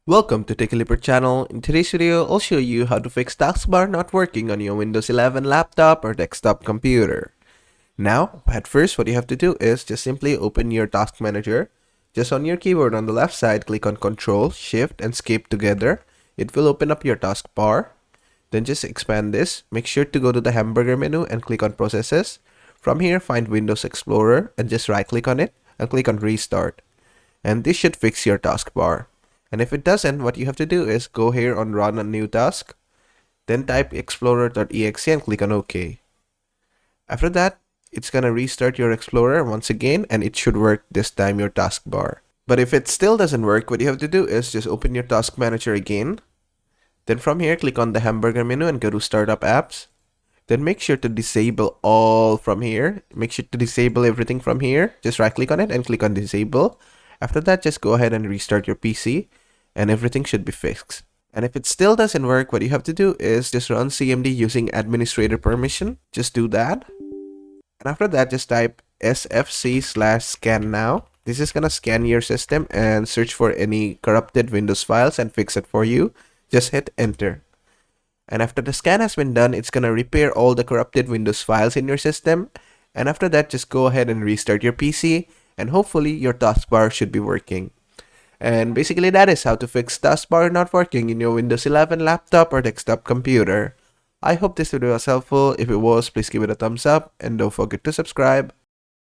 Welcome to Take a Leaper channel. In today's video, I'll show you how to fix taskbar not working on your Windows 11 laptop or desktop computer. Now, at first, what you have to do is just simply open your task manager. Just on your keyboard on the left side, click on Control, Shift, and Escape together. It will open up your taskbar. Then just expand this. Make sure to go to the hamburger menu and click on Processes. From here, find Windows Explorer and just right click on it and click on Restart. And this should fix your taskbar. And if it doesn't, what you have to do is go here on Run a New Task, then type explorer.exe and click on OK. After that, it's gonna restart your Explorer once again, and it should work this time your taskbar. But if it still doesn't work, what you have to do is just open your Task Manager again. Then from here, click on the hamburger menu and go to Startup Apps. Then make sure to disable all from here. Make sure to disable everything from here. Just right click on it and click on Disable. After that, just go ahead and restart your PC. And everything should be fixed. And if it still doesn't work, what you have to do is just run cmd using administrator permission. Just do that. And after that, just type sfc/scan now. This is gonna scan your system and search for any corrupted Windows files and fix it for you. Just hit enter. And after the scan has been done, it's gonna repair all the corrupted Windows files in your system. And after that, just go ahead and restart your PC, and hopefully your taskbar should be working. And basically that is how to fix taskbar not working in your Windows 11 laptop or desktop computer. I hope this video was helpful. If it was, please give it a thumbs up and don't forget to subscribe.